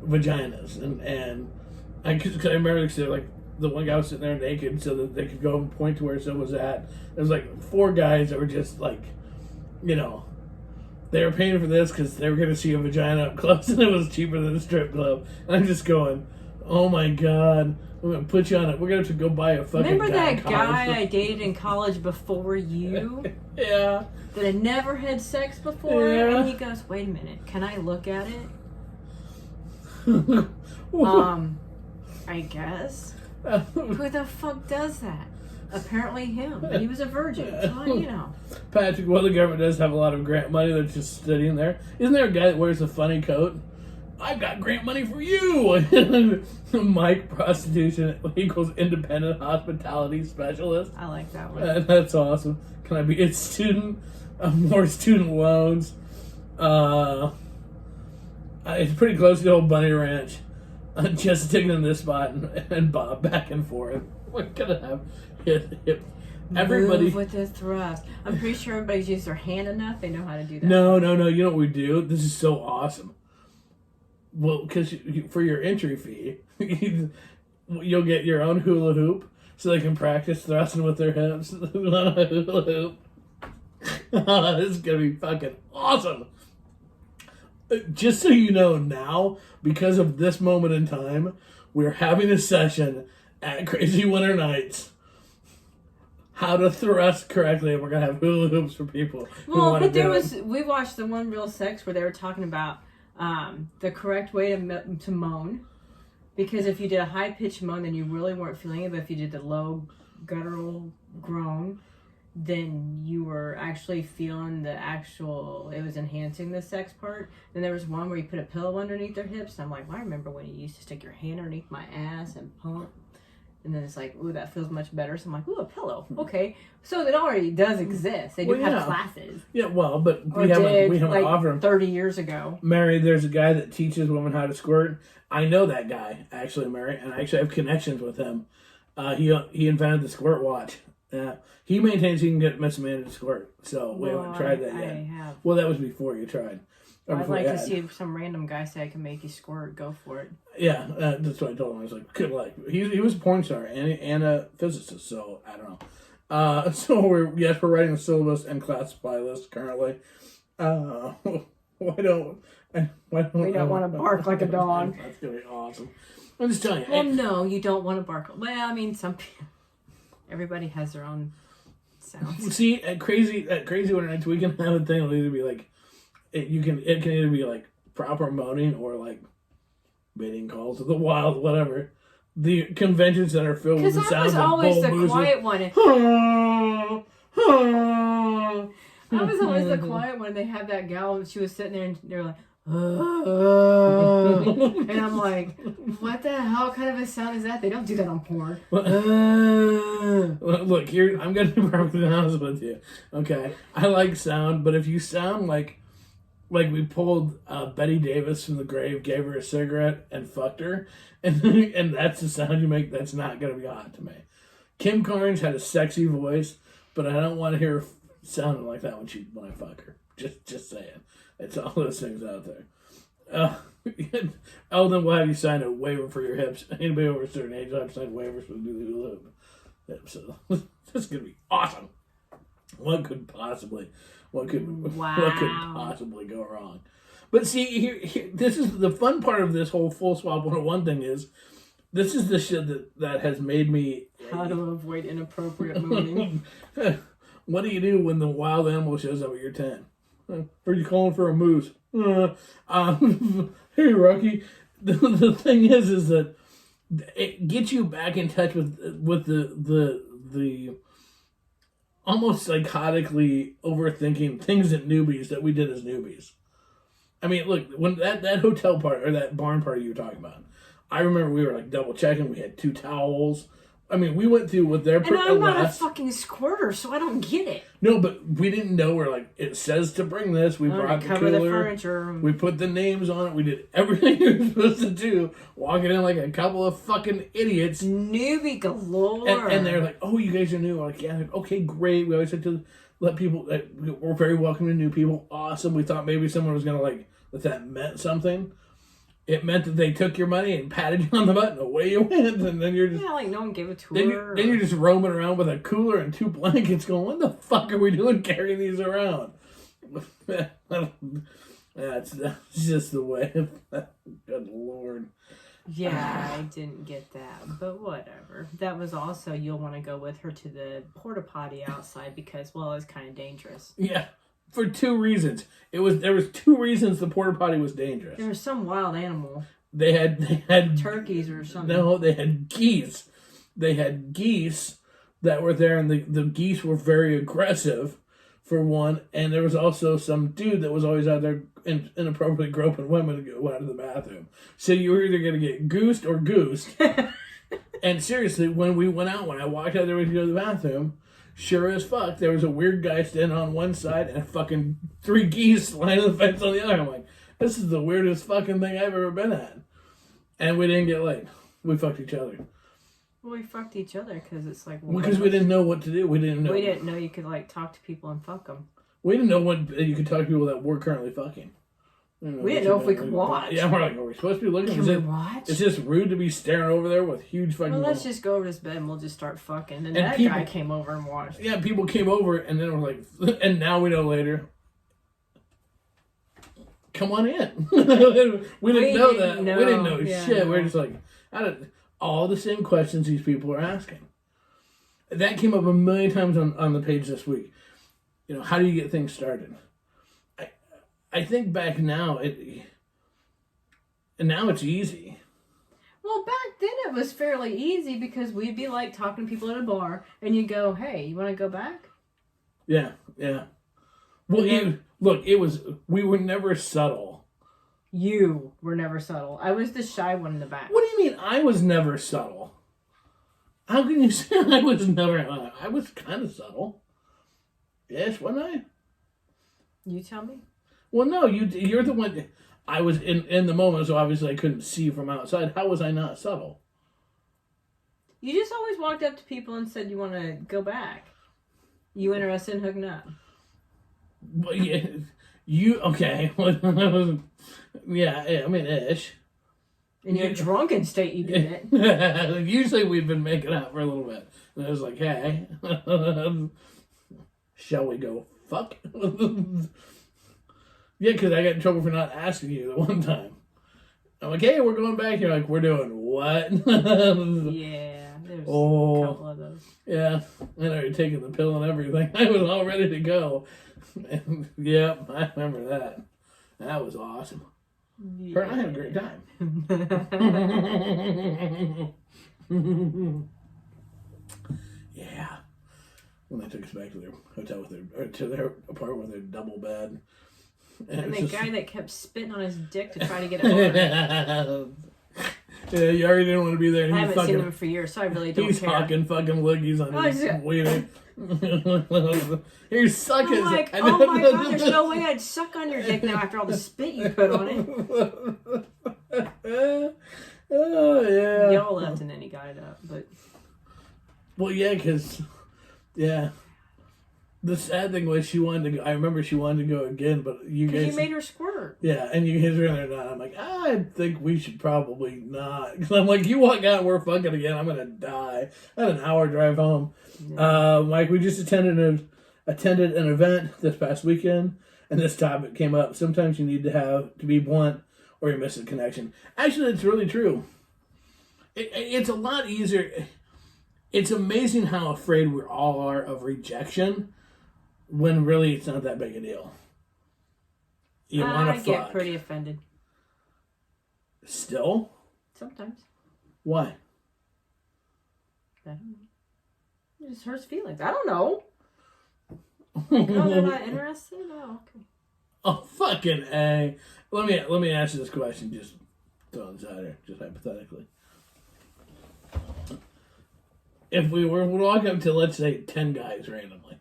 vaginas and I remember like the one guy was sitting there naked so that they could go and point to where someone was at. There was like 4 guys that were just like, they were paying for this because they were going to see a vagina up close and it was cheaper than a strip club. And I'm just going, oh my God, I'm going to put you on it. We're going to have to go buy a fucking Remember that guy I dated in college before you? Yeah. That had never had sex before? Yeah. And he goes, wait a minute, can I look at it? I guess. Who the fuck does that? Apparently him. But he was a virgin. So, Patrick, well, the government does have a lot of grant money that's just sitting there. Isn't there a guy that wears a funny coat? I've got grant money for you! Mike, prostitution equals independent hospitality specialist. I like that one. That's awesome. Can I be a student? More student loans. It's pretty close to the old Bunny Ranch. Just sticking in this spot and bob back and forth. We're gonna have hip. Everybody move with the thrust. I'm pretty sure everybody's used their hand enough. They know how to do that. No. You know what we do? This is so awesome. Well, because for your entry fee, you'll get your own hula hoop so they can practice thrusting with their hips on a hula hoop. This is gonna be fucking awesome. Just so you know now, because of this moment in time, we're having a session at Krazy Winter Nights. How to thrust correctly, and we're gonna have hula hoops for people. Well, but we watched the one Real Sex where they were talking about the correct way to moan, because if you did a high pitched moan, then you really weren't feeling it. But if you did the low guttural groan, then you were actually feeling it was enhancing the sex part. Then there was one where you put a pillow underneath their hips. And I'm like, well, I remember when you used to stick your hand underneath my ass and pump. And then it's like, ooh, that feels much better. So I'm like, ooh, a pillow. Okay. So it already does exist. They do have classes. Yeah, well, but we haven't offered them. 30 years ago. Mary, there's a guy that teaches women how to squirt. I know that guy, actually, Mary, and I actually have connections with him. He invented the squirt watch. He maintains he can get Miss Amanda to squirt. So we haven't tried that yet. I have. Well, that was before you tried. I'd like to see if some random guy say I can make you squirt. Go for it. Yeah, that's what I told him. I was like, good luck. He was a porn star and a physicist, so I don't know. So we're writing the syllabus and class supply list currently. Why don't we don't want to bark like a dog? That's gonna be awesome. I'm just telling you. Well, no, you don't want to bark. Well, I mean, everybody has their own sounds. See, at Krazy one night we can have a thing. It'll either be like it can either be like proper moaning or like mating calls of the wild, whatever. The convention center filled with the sounds of bull Because I was always the quiet one. I was always the quiet one. They had that gal, and she was sitting there, and they were like, and I'm like, what the hell kind of a sound is that? They don't do that on porn. Look, here, I'm going to be perfectly honest with you. Okay, I like sound, but if you sound like we pulled Betty Davis from the grave, gave her a cigarette, and fucked her, and that's the sound you make, that's not going to be hot to me. Kim Carnes had a sexy voice, but I don't want to hear her sounding like that when I fuck her. Just saying. It's all those things out there. Eldon will have you sign a waiver for your hips. Anybody over a certain age will have to sign waivers for the hula hoop. So this is going to be awesome. What could possibly go wrong? But see, here, this is the fun part of this whole Full Swap 101 thing is, this is the shit that has made me... How to avoid inappropriate mooning. What do you do when the wild animal shows up at your tent? Are you calling for a moose? Hey, Rocky. The thing is that it gets you back in touch with the almost psychotically overthinking things that we did as newbies. I mean, look, when that hotel party or that barn party you were talking about, I remember we were like double checking. We had 2 towels. I mean, we went through with their... And I'm not a fucking squirter, so I don't get it. No, but we didn't know. We're like, it says to bring this. We brought the cooler. The furniture. We put the names on it. We did everything we were supposed to do. Walking in like a couple of fucking idiots. Newbie galore. And they're like, oh, you guys are new. We're like, yeah. Okay, great. We always have to let people... we're very welcome to new people. Awesome. We thought maybe someone was going to that meant something. It meant that they took your money and patted you on the butt and away you went, and then you're just... Yeah, like no one gave a tour. Then you're just roaming around with a cooler and 2 blankets going, what the fuck are we doing carrying these around? That's just the way. Good Lord. Yeah, I didn't get that, but whatever. That was also, you'll want to go with her to the porta potty outside because, well, it's kind of dangerous. Yeah. For 2 reasons. There was 2 reasons the porta potty was dangerous. There was some wild animal. They had turkeys or something. No, they had geese. They had geese that were there, and the geese were very aggressive, for one. And there was also some dude that was always out there inappropriately groping women to go out of the bathroom. So you were either going to get goosed or goosed. And seriously, when I walked out there to go to the bathroom, sure as fuck, there was a weird guy standing on one side and fucking 3 geese lining the fence on the other. I'm like, this is the weirdest fucking thing I've ever been at. And we didn't get laid. We fucked each other. Well, we fucked each other because it's like... Because we didn't know what to do. We didn't know you could talk to people and fuck them. We didn't know when you could talk to people that were currently fucking. We didn't know if we could watch. Yeah, we're like, are we supposed to be looking? Can we watch? It's just rude to be staring over there with huge fucking... Well, let's just go over to this bed and we'll just start fucking. And that guy came over and watched. Yeah, people came over and then we're like... And now we know later... Come on in. we didn't know that. We didn't know shit. We're just like... all the same questions these people are asking. That came up a million times on the page this week. How do you get things started? I think back now, now it's easy. Well, back then it was fairly easy because we'd be like talking to people at a bar, and you go, "Hey, you want to go back?" Yeah. Well, we were never subtle. You were never subtle. I was the shy one in the back. What do you mean I was never subtle? How can you say I was never? I was kind of subtle. Yes, wasn't I? You tell me. Well, no, you're the one. I was in the moment, so obviously I couldn't see from outside. How was I not subtle? You just always walked up to people and said you want to go back. You interested in hooking up? Well, yeah, okay? Yeah, I mean, ish. In your drunken state, you did it. Usually we've been making out for a little bit. And I was like, hey, shall we go fuck? Yeah, because I got in trouble for not asking you the one time. I'm like, hey, we're going back. You're like, we're doing what? Yeah, there's a couple of those. Yeah, and I was taking the pill and everything. I was all ready to go. And, yep, I remember that. That was awesome. Yeah. Her and I had a great time. Yeah. When they took us back to their hotel to their apartment with their double bed. And the guy that kept spitting on his dick to try to get it hard. Yeah, you already didn't want to be there. And I haven't seen him for years, so I really don't he's care. He's hawking fucking loogies on his wiener. He's sucking. I'm like, oh my god, there's no way I'd suck on your dick now after all the spit you put on it. Oh, yeah. Y'all left and then he got it up, but... Well, yeah, because... Yeah. The sad thing was she wanted to go. I remember she wanted to go again, but you guys... you made her squirt. Yeah, and you guys were in there not. I'm like, I think we should probably not. Because I'm like, you walk out and we're fucking again, I'm going to die. I had an hour drive home. Yeah. Like, we just attended an event this past weekend, and this topic came up. Sometimes you need to be blunt, or you miss a connection. Actually, it's really true. It's a lot easier. It's amazing how afraid we all are of rejection, when really it's not that big a deal. You want to fuck. I get pretty offended. Still? Sometimes. Why? I don't know. It just hurts feelings. I don't know. No, they're not interested? Oh, okay. Oh, fucking A. Let me ask you this question, just throwing this out here, just hypothetically. If we were walking up to, let's say, 10 guys randomly,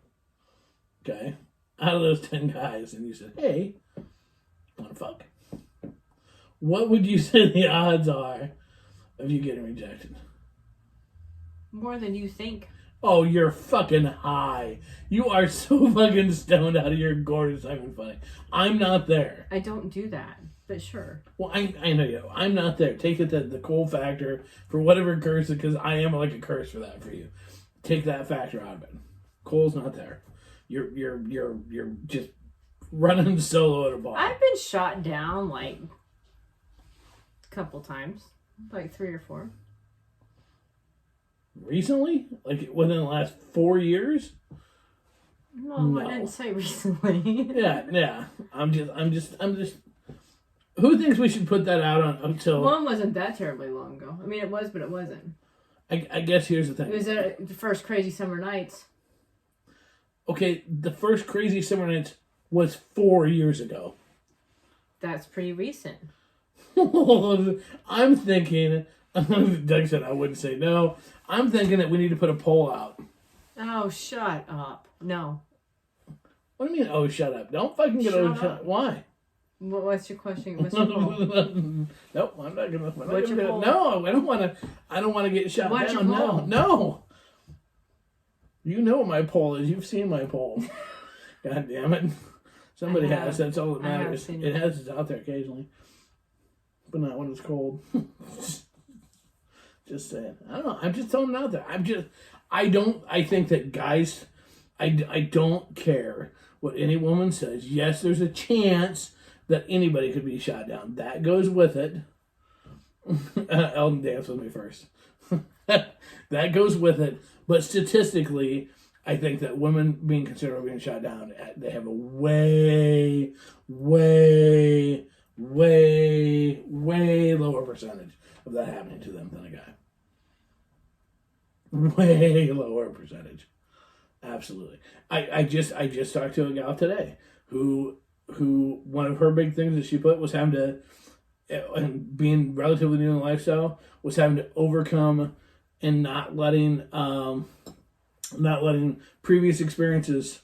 okay? Out of those 10 guys, and you said, hey, want to fuck? What would you say the odds are of you getting rejected? More than you think. Oh, you're fucking high. You are so fucking stoned out of your gourd. It's not even funny. I'm not there. I don't do that, but sure. Well, I know you. I'm not there. Take it to the cool factor for whatever curse, because I am like a curse for that for you. Take that factor out of it. Cole's not there. You're just running solo at a bar. I've been shot down like a couple times, like 3 or 4. Recently? Like within the last 4 years? No, I didn't say recently. Yeah. I'm just. Who thinks we should put that out on until? One wasn't that terribly long ago. I mean, it was, but it wasn't. I guess here's the thing. It was at the first Crazy Summer Nights. Okay, the first Crazy Summer Nights was 4 years ago. That's pretty recent. I'm thinking. Doug said I wouldn't say no. I'm thinking that we need to put a poll out. Oh, shut up. No. What do you mean, oh, shut up? Don't fucking get shut up. Why? What's your question? What's your poll? Nope, I'm not gonna. What's your poll? No, I don't want to get shut down. No. You know what my poll is. You've seen my poll. God damn it. Somebody has. That's all that matters. It has. It's out there occasionally, but not when it's cold. Just saying. I don't know. I'm just throwing it out there. I think that guys, I don't care what any woman says. Yes, there's a chance that anybody could be shot down. That goes with it. Eldon, dance with me first. That goes with it. But statistically, I think that women being considered being shot down, they have a way, way, way, way lower percentage of that happening to them than a guy. Way lower percentage. Absolutely. I just talked to a gal today who one of her big things that she put was having to, and being relatively new in the lifestyle, was having to overcome and not letting previous experiences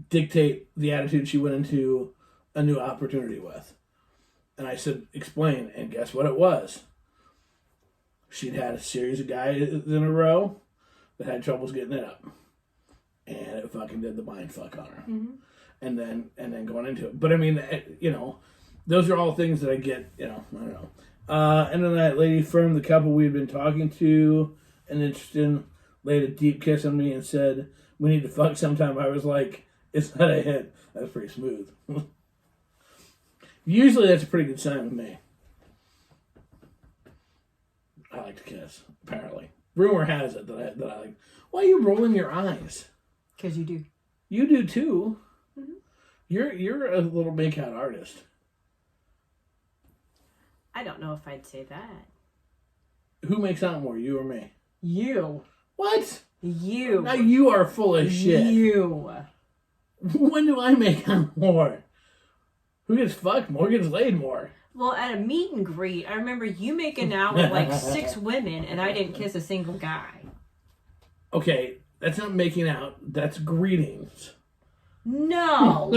dictate the attitude she went into a new opportunity with. And I said, explain. And guess what it was? She'd had a series of guys in a row that had troubles getting it up. And it fucking did the mind fuck on her. Mm-hmm. And then going into it. But I mean, you know, those are all things that I get, you know, I don't know. And then that lady from the couple we had been talking to and interested in laid a deep kiss on me and said, we need to fuck sometime. I was like, it's not a hit. That's pretty smooth. Usually that's a pretty good sign with me. I like to kiss, apparently. Rumor has it that I like. Why are you rolling your eyes? Because you do. You do too. Mm-hmm. You're a little make-out artist. I don't know if I'd say that. Who makes out more, you or me? You. What? You. Now you are full of shit. You. When do I make out more? Who gets fucked more? Gets laid more? Well, at a meet and greet, I remember you making out with like 6 women, and I didn't kiss a single guy. Okay, that's not making out. That's greetings. No.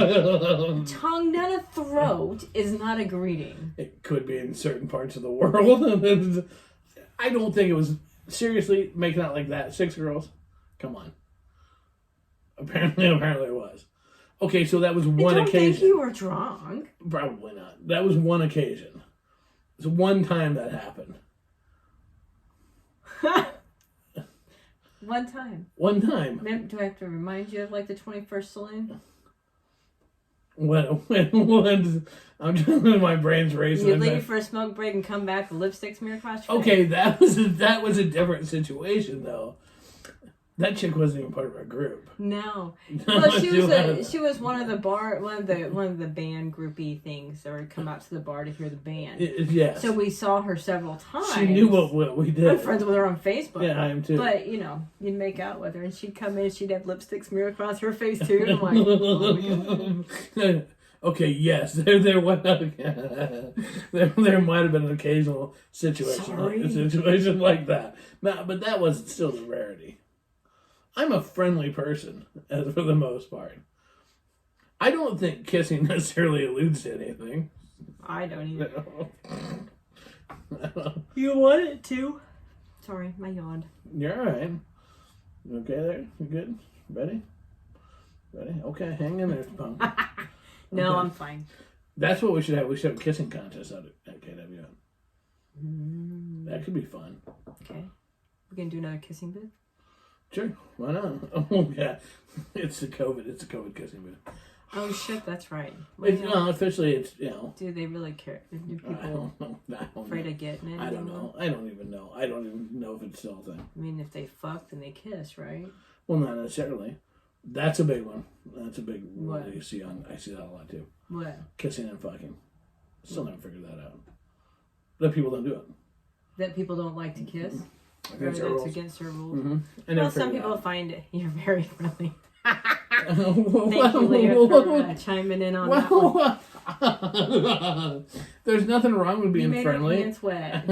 Tongue down a throat is not a greeting. It could be in certain parts of the world. I don't think it was seriously making out like that. 6 girls? Come on. Apparently it was. Okay, so that was one occasion. I don't think you were drunk. Probably not. That was one occasion. It's one time that happened. One time. One time. Do I have to remind you of like the 21st saloon? When I'm just my brain's racing. You leave for a smoke break and come back with lipstick smeared across your face. Okay, that was a different situation though. That chick wasn't even part of our group. No. Well, she was one of the band groupie things, or come out to the bar to hear the band. Yes. So we saw her several times. She knew what we did. I'm friends with her on Facebook. Yeah, I am too. But you know, you'd make out with her, and she'd come in, she'd have lipstick smeared across her face too. And I'm like, oh my God. Okay, yes, there might have been an occasional situation like that. No, but that was still the rarity. I'm a friendly person, for the most part. I don't think kissing necessarily alludes to anything. I don't either. You want it to. Sorry, my yawn. You're all right. You okay there? You good? Ready? Okay, hang in there, punk. No, okay. I'm fine. That's what we should have. We should have a kissing contest at KWN. That could be fun. Okay. We can do another kissing booth? Sure, why not? Oh yeah, it's a COVID kissing booth. Oh shit, that's right. Officially, it's Do they really care? Do people afraid of getting it? I don't know. I don't even know. I don't even know if it's still a thing. I mean, if they fuck, then they kiss, right? Well, not necessarily. That's a big one. That's a big one What? that you see on. I see that a lot too. What? Kissing and fucking. Still never figured that out. That people don't do it. That people don't like to kiss. Against their rules. Against their rules. Mm-hmm. Well, some people find it. You're very friendly. Thank you, Leah, for chiming in on that one. There's nothing wrong with being you friendly. Made her pants wet.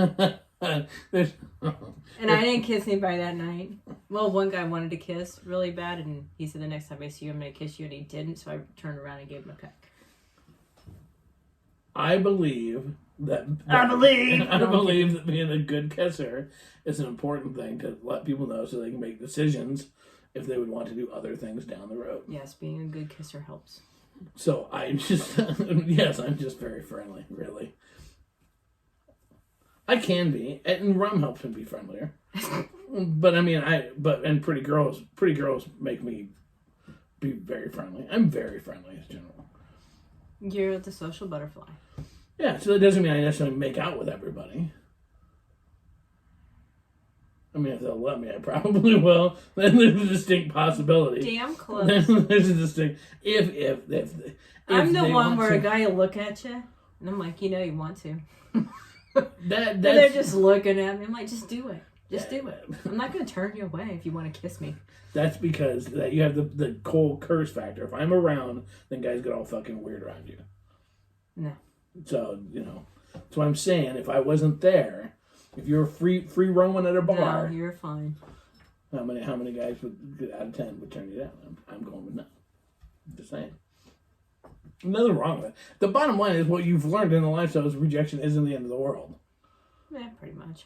And I didn't kiss anybody that night. Well, one guy wanted to kiss really bad, and he said the next time I see you, I'm going to kiss you, and he didn't, so I turned around and gave him a peck. I believe that being a good kisser is an important thing to let people know so they can make decisions if they would want to do other things down the road. Yes, being a good kisser helps. So I'm just very friendly, really. I can be, and rum helps me be friendlier. But I mean, and pretty girls make me be very friendly. I'm very friendly in general. You're the social butterfly. Yeah, so that doesn't mean I necessarily make out with everybody. I mean, if they'll let me, I probably will. Then there's a distinct possibility. Damn close. There's a distinct if I'm the one where a guy will look at you, and I'm like, you want to. They're just looking at me. I'm like, just do it. Just do it. I'm not going to turn you away if you want to kiss me. That's because that you have the cold curse factor. If I'm around, then guys get all fucking weird around you. No. So, that's what I'm saying. If I wasn't there, If you're free roaming at a bar, no, you're fine. How many guys out of 10 would turn you down? I'm going with no. I'm just saying. Nothing wrong with it. The bottom line is what you've learned in the lifestyle is rejection isn't the end of the world. Yeah, pretty much.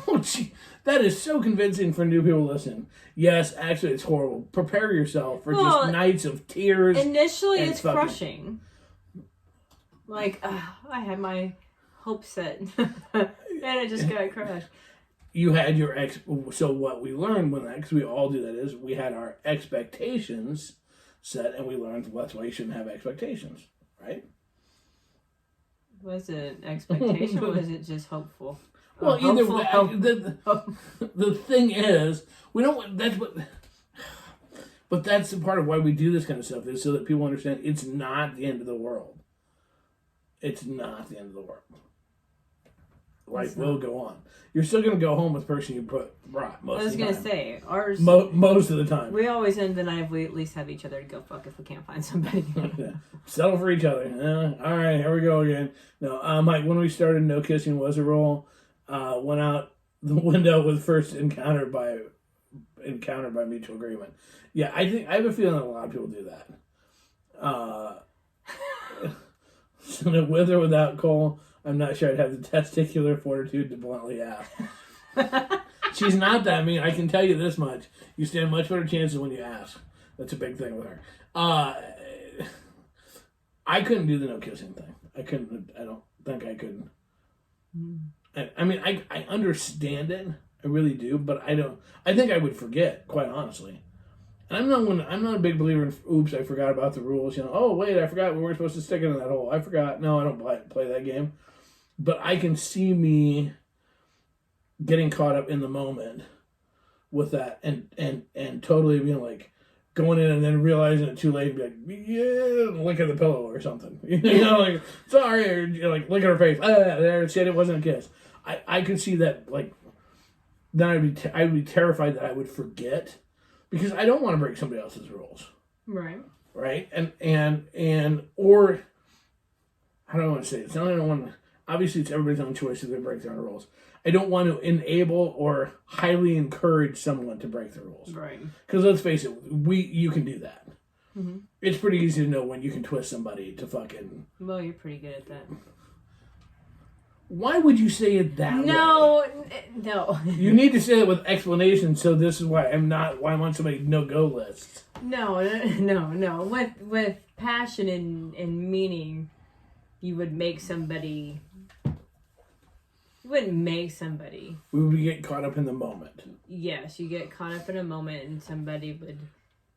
Oh, gee, that is so convincing for new people listening. Yes, actually, it's horrible. Prepare yourself for just nights of tears. Initially, it's crushing. Like, I had my hopes set, and it just got crushed. You had your so what we learned when that, because we all do that, is we had our expectations set, and we learned that's why you shouldn't have expectations, right? Was it expectation or was it just hopeful? Well, either way, the thing is, we don't. That's what. But that's the part of why we do this kind of stuff, is so that people understand it's not the end of the world. It's not the end of the world. Life will go on. You're still going to go home with the person you brought most of the time. I was going to say, ours... most of the time. We always end the night if we at least have each other to go fuck if we can't find somebody. Yeah. Settle for each other. All right, here we go again. No, Mike, when we started, no kissing was a rule. Went out the window with first encountered by mutual agreement. Yeah, I have a feeling that a lot of people do that. So with or without Cole, I'm not sure I'd have the testicular fortitude to bluntly ask. She's not that mean. I can tell you this much. You stand much better chances when you ask. That's a big thing with her. I couldn't do the no kissing thing. I couldn't. I don't think I couldn't. I mean, I understand it. I really do, but I don't. I think I would forget, quite honestly. And I'm not a big believer in oops, I forgot about the rules. Oh wait, I forgot we weren't supposed to stick it in that hole. I forgot. No, I don't play that game. But I can see me getting caught up in the moment with that, and totally being like going in and then realizing it too late, and be like, yeah, look at the pillow or something. Like sorry, or like look at her face. There, shit, it wasn't a kiss. I could see that, like, then I'd be terrified that I would forget. Because I don't want to break somebody else's rules. Right. Right? And or how do I want to say it? It's not that I don't want to, obviously it's everybody's own choice if they break their own rules. I don't want to enable or highly encourage someone to break the rules. Right. Because let's face it, you can do that. Mm-hmm. It's pretty easy to know when you can twist somebody to fucking... Well, you're pretty good at that. Why would you say it that way? No. You need to say it with explanation, so this is why I'm on somebody's no-go list. No. With passion and meaning, you would make somebody... You wouldn't make somebody. We would get caught up in the moment. Yes, you get caught up in a moment and somebody would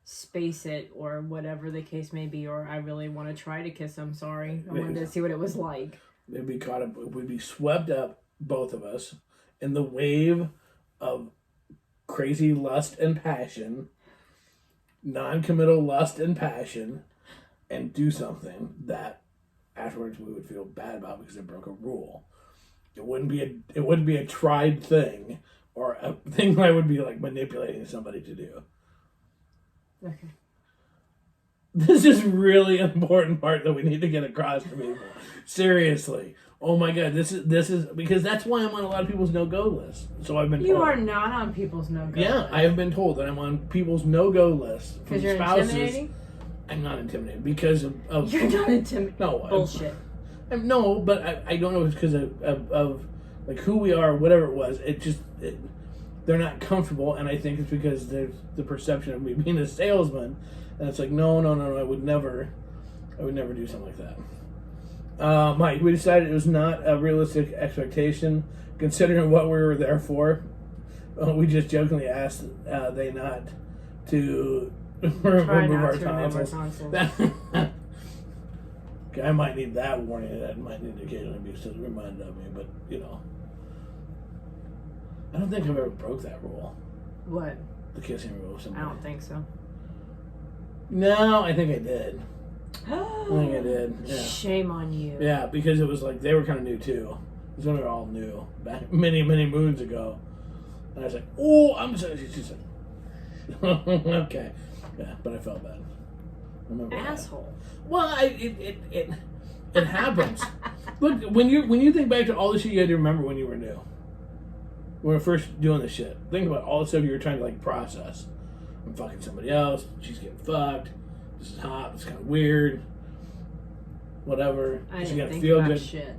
space it or whatever the case may be, or I really want to try to kiss him, sorry. I wanted to see what it was like. They'd be caught up. We'd be swept up, both of us, in the wave of crazy lust and passion, non-committal lust and passion, and do something that afterwards we would feel bad about because it broke a rule. It wouldn't be a tried thing or a thing I would be like manipulating somebody to do. Okay. This is really an important part that we need to get across to people. Seriously. Oh my God, this is because that's why I'm on a lot of people's no-go list. So I've been told. You are not on people's no-go list. Yeah, I have been told that I'm on people's no-go list. Because you're spouses. Intimidating? I'm not intimidated because of you're not intimidated. No. Bullshit. No, but I don't know if it's because of like who we are, whatever it was. They're not comfortable, and I think it's because there's the perception of me being a salesman. And it's like, no, I would never do something like that. Mike, we decided it was not a realistic expectation, considering what we were there for. We just jokingly asked they not to remove our tonsils. Okay, I might need that warning. That might need to occasionally be reminded of me, but, I don't think I've ever broke that rule. What? The kissing rule. I don't think so. No, I think I did. I think I did. Yeah. Shame on you. Yeah, because it was like they were kind of new too. It was when they were all new back many moons ago. And I was like, "Oh, I'm sorry." She's like, "Okay, yeah," but I felt bad. I remember asshole. That. Well, it happens. Look, when you think back to all the shit you had to remember when you were new. when we were first doing this shit. Think about all the stuff you were trying to like process. I'm fucking somebody else. She's getting fucked. This is hot. It's kind of weird. Whatever. I She's didn't gotta think feel about good. shit.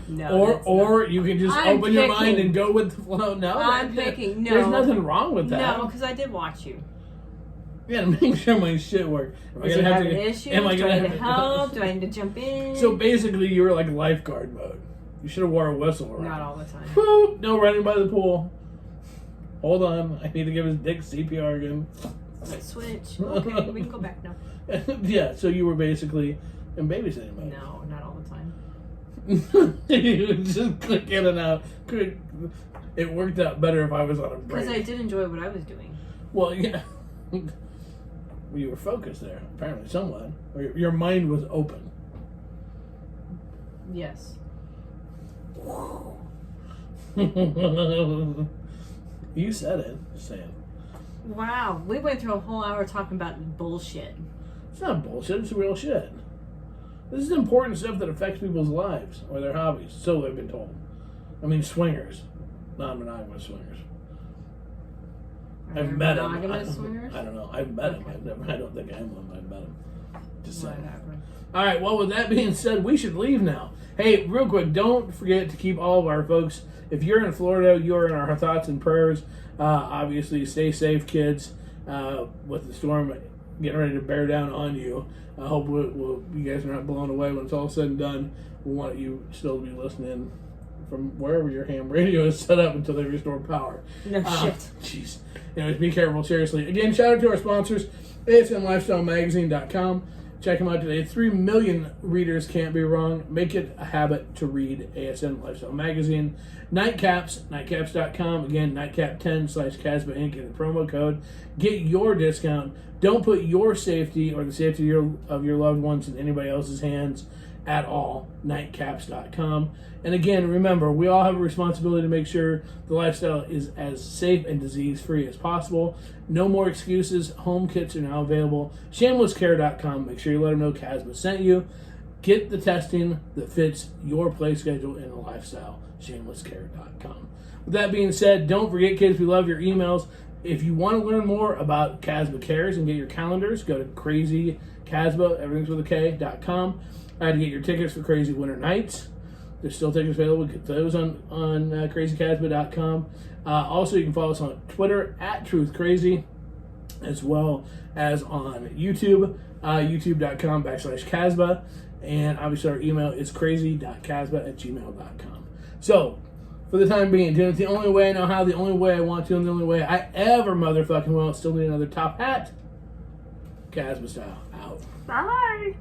No, Or you can just I'm open your picking. mind and go with the flow. No, I'm picking. No, there's nothing wrong with that. No, because I did watch you. Yeah, to make sure my shit works. Is he having issues? Do I need help? Do I need to jump in? So basically, you were like lifeguard mode. You should have wore a whistle around. Not all the time. Woo, no running by the pool. Hold on, I need to give his dick CPR again. Let's switch. Okay, we can go back now. Yeah, so you were basically in babysitting mode. No, not all the time. You would just click in and out. It worked out better if I was on a break. Because I did enjoy what I was doing. Well, yeah. You were focused there, apparently, somewhat. Or your mind was open. Yes. You said it. Just saying. Wow, we went through a whole hour talking about bullshit. It's not bullshit. It's real shit. This is important stuff that affects people's lives or their hobbies. So they've been told. I mean, swingers, non-monogamous swingers. I've met him. Monogamous swingers? I don't know. I've met him. I don't think I am one, but I've met him. Just saying. Whatever. All right. Well, with that being said, we should leave now. Hey, real quick, don't forget to keep all of our folks. If you're in Florida, you're in our thoughts and prayers. Obviously, stay safe, kids. With the storm getting ready to bear down on you, I hope you guys are not blown away when it's all said and done. We want you still to be listening from wherever your ham radio is set up until they restore power. No shit. Jeez. Anyways, be careful, seriously. Again, shout out to our sponsors, ASNLifestyleMagazine.com. Check them out today. 3 million readers can't be wrong. Make it a habit to read ASN Lifestyle Magazine. Nightcaps, nightcaps.com. Again, nightcap10/Casba Inc. in the promo code. Get your discount. Don't put your safety or the safety of your loved ones in anybody else's hands at all. Nightcaps.com. And again, remember, we all have a responsibility to make sure the lifestyle is as safe and disease-free as possible. No more excuses. Home kits are now available. Shamelesscare.com. Make sure you let them know Casba sent you. Get the testing that fits your play schedule and the lifestyle. Shamelesscare.com. With that being said, don't forget, kids, we love your emails. If you want to learn more about Casba Cares and get your calendars, go to Krazy Casba, everything's with a K.com. To get your tickets for Crazy Winter Nights. There's still tickets available. Get those on crazycasba.com. Also, you can follow us on Twitter at TruthCrazy, as well as on YouTube, youtube.com/Casba. And obviously, our email is crazy.casba@gmail.com. So, for the time being, doing it the only way I know how, the only way I want to, and the only way I ever motherfucking will. Still need another top hat. Casba style. Out. Bye.